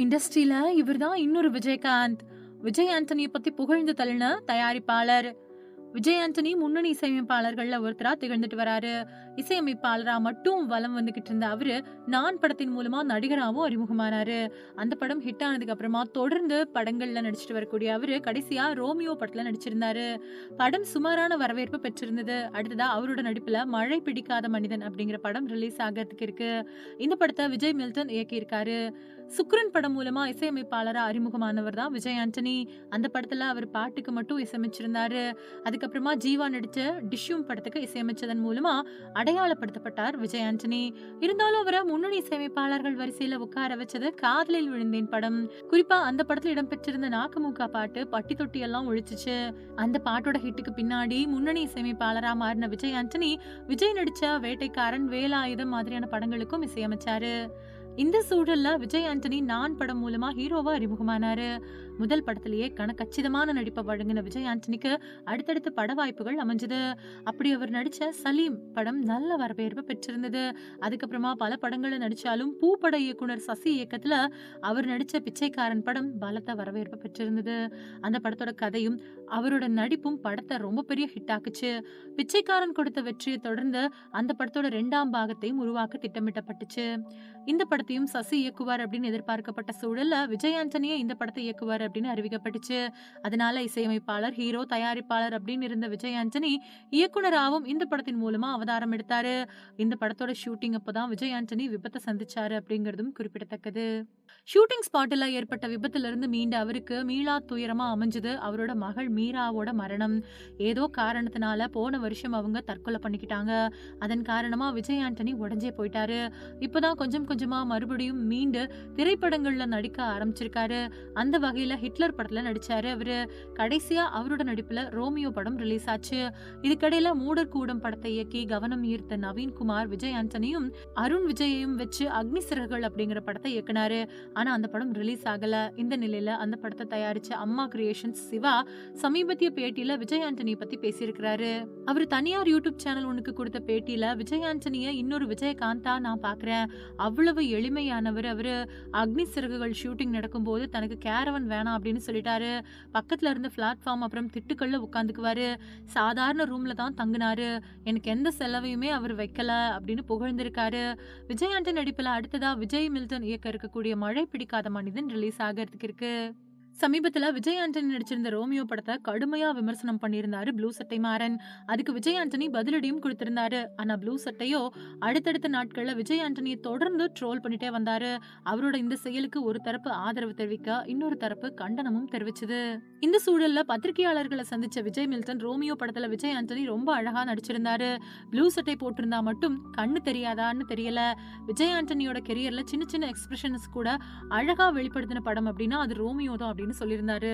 இண்டஸ்ட்ரியில இவர்தான் இன்னொரு விஜயகாந்த். விஜய் ஆண்டனிய பத்தி புகழ்ந்து தள்ளின தயாரிப்பாளர். விஜய் ஆண்டனி முன்னணி இசையமைப்பாளர்கள்ல ஒருத்தரா திகழ்ந்துட்டு வராரு. இசையமைப்பாளரா மட்டும் வலம் வந்துகிட்டு இருந்த அவரு, நான் படத்தின் மூலமா நடிகராவும் அறிமுகமானாரு. அந்த படம் ஹிட் ஆனதுக்கு அப்புறமா தொடர்ந்து படங்கள்ல நடிச்சிட்டு வரக்கூடிய அவரு, கடைசியா ரோமியோ படத்துல நடிச்சிருந்தாரு. படம் சுமாரான வரவேற்பு பெற்றிருந்தது. அடுத்ததா அவரோட நடிப்புல மழை பிடிக்காத மனிதன் அப்படிங்கிற படம் ரிலீஸ் ஆகிறதுக்கு இருக்கு. இந்த படத்தை விஜய் மில்டன் இயக்கியிருக்காரு. சுக்ரன் படம் மூலமா இசையமைப்பாளரா அறிமுகமானவர் தான் விஜய் ஆண்டனி. அந்த படத்துல அவர் பாட்டுக்கு மட்டும் இசையமைச்சிருந்தாரு. அதுக்கப்புறமா ஜீவா நடிச்ச டிஷ்யூம் படத்துக்கு இசையமைச்சதன் மூலமா அடையாளப்படுத்தப்பட்டார் விஜய் ஆண்டனி. இருந்தாலும் அவரை முன்னணி இசையமைப்பாளர்கள் வரிசையில உட்கார வச்சது காதலில் விழுந்தேன் படம். குறிப்பா அந்த படத்துல இடம்பெற்றிருந்த நாக்குமுக்கா பாட்டு பட்டி தொட்டி எல்லாம் ஒழிச்சுச்சு. அந்த பாட்டோட ஹிட்டுக்கு பின்னாடி முன்னணி இசையமைப்பாளரா மாறின விஜய் ஆண்டனி, விஜய் நடிச்ச வேட்டைக்காரன், வேலாயுதம் மாதிரியான படங்களுக்கும் இசையமைச்சாரு. இந்த சூழல்ல விஜய் ஆண்டனி நான் படம் மூலமா ஹீரோவா அறிமுகமானாரு. முதல் படத்திலேயே கச்சிதமான நடிப்பை வழங்கின விஜய் ஆண்டனிக்கு அடுத்தடுத்து பட வாய்ப்புகள் அமைஞ்சது. அப்படி அவர் நடிச்ச சலீம் படம் நல்ல வரவேற்பு பெற்றிருந்தது. அதுக்கப்புறமா பல படங்கள்ல நடிச்சாலும் பூப்பட இயக்குனர் சசி இயக்கத்துல அவர் நடிச்ச பிச்சைக்காரன் படம் பலத்த வரவேற்பு பெற்றிருந்தது. அந்த படத்தோட கதையும் அவரோட நடிப்பும் படத்தை ரொம்ப பெரிய ஹிட் ஆக்குச்சு. பிச்சைக்காரன் கொடுத்த வெற்றியை தொடர்ந்து அந்த படத்தோட 2ஆம் பாகத்தையும் உருவாக்க திட்டமிட்டப்பட்டுச்சு. இந்த படத்தையும் சசி இயக்குவார் அப்படின்னு எதிர்பார்க்கப்பட்ட சூழல்ல விஜய் ஆண்டனியே இந்த படத்தை இயக்குவார் அப்படின்னு அறிவிக்கப்பட்டுச்சு. அதனால இசையமைப்பாளர், ஹீரோ, தயாரிப்பாளர் அப்படின்னு இருந்த விஜய் ஆண்டனி இயக்குனராகவும் இந்த படத்தின் மூலமா அவதாரம் எடுத்தாரு. இந்த படத்தோட ஷூட்டிங் அப்பதான் விஜய் ஆண்டனி விபத்தை சந்திச்சாரு அப்படிங்கறதும் குறிப்பிடத்தக்கது. ஷூட்டிங் ஸ்பாட்ல ஏற்பட்ட விபத்துல இருந்து மீண்ட அவருக்கு மீளா துயரமா அமைஞ்சது அவரோட மகள் மீராவோட மரணம். ஏதோ காரணத்தினால போன வருஷம் அவங்க தற்கொலை பண்ணிக்கிட்டாங்க. அதன் காரணமா விஜய் ஆண்டனி உடஞ்சே போயிட்டாரு. இப்பதான் கொஞ்சம் கொஞ்சமா மறுபடியும் மீண்டு திரைப்படங்கள்ல நடிக்க ஆரம்பிச்சிருக்காரு. அந்த வகையில ஹிட்லர் படத்துல நடிச்சாரு அவரு. கடைசியா அவரோட நடிப்புல ரோமியோ படம் ரிலீஸ் ஆச்சு. இதுக்கடையில மூடர் கூடம் படத்தை இயக்கி கவனம் ஈர்த்த நவீன்குமார் விஜய் ஆண்டனியும் அருண் விஜயையும் வச்சு அக்னி சிறகுகள் அப்படிங்கிற படத்தை இயக்குனாரு. ஆனா அந்த படம் ரிலீஸ் ஆகல. இந்த நிலையில அந்த படத்தை தயாரிச்ச அம்மா கிரியேஷன்ஸ் சிவா சமீபத்திய பேட்டியில விஜய் ஆண்டனி பத்தி பேசியிருக்கிறாரு. அவர் தனியார் யூடியூப் சேனல் ஒண்ணுக்கு கொடுத்த பேட்டியில விஜய் ஆண்டனிய இன்னொரு விஜயகாந்தா நான் பாக்குறேன். அவ்வளவு எளிமையானவர் அவரு. அக்னி சிறகுகள் ஷூட்டிங் நடக்கும் போது தனக்கு கேரவன் வேணாம் அப்படின்னு சொல்லிட்டாரு. பக்கத்துல இருந்த பிளாட்ஃபார்ம் அப்புறம் திட்டுக்கள்ல உட்காந்துக்குவாரு. சாதாரண ரூம்ல தான் தங்குனாரு. எனக்கு எந்த செலவையுமே அவர் வைக்கல அப்படின்னு புகழ்ந்திருக்காரு. விஜய் ஆண்டனி நடிப்புல அடுத்ததா விஜய் மில்டன் இயக்க இருக்கக்கூடிய மழை பிடிக்காத மனிதன் ரிலீஸ் ஆகிறதுக்கு இருக்கு. சமீபத்துல விஜய் ஆண்டனி நடிச்சிருந்த ரோமியோ படத்தை கடுமையா விமர்சனம் பண்ணியிருந்தாரு ப்ளூ சட்டை மாறன். அதுக்கு விஜய் ஆண்டனி பதிலடியும் கொடுத்திருந்தாரு. ஆனா ப்ளூ சட்டையோ அடுத்தடுத்த நாட்கள்ல விஜய் ஆண்டனியை தொடர்ந்து ட்ரோல் பண்ணிட்டே வந்தாரு. அவரோட இந்த செயலுக்கு ஒரு தரப்பு ஆதரவு தெரிவிக்க, இன்னொரு தரப்பு கண்டனமும் தெரிவிச்சது. இந்த சூழல்ல பத்திரிகையாளர்களை சந்திச்ச விஜய் மில்டன் ரோமியோ படத்துல விஜய் ஆண்டனி ரொம்ப அழகா நடிச்சிருந்தாரு. ப்ளூ சட்டை போட்டிருந்தா மட்டும் கண்ணு தெரியாதான்னு தெரியல. விஜய் ஆண்டனியோட கெரியர்ல சின்ன சின்ன எக்ஸ்பிரஷன்ஸ் கூட அழகா வெளிப்படுத்தின படம் அப்படின்னா அது ரோமியோ தான் அப்படின்னு சொல்லியிருந்தாரு.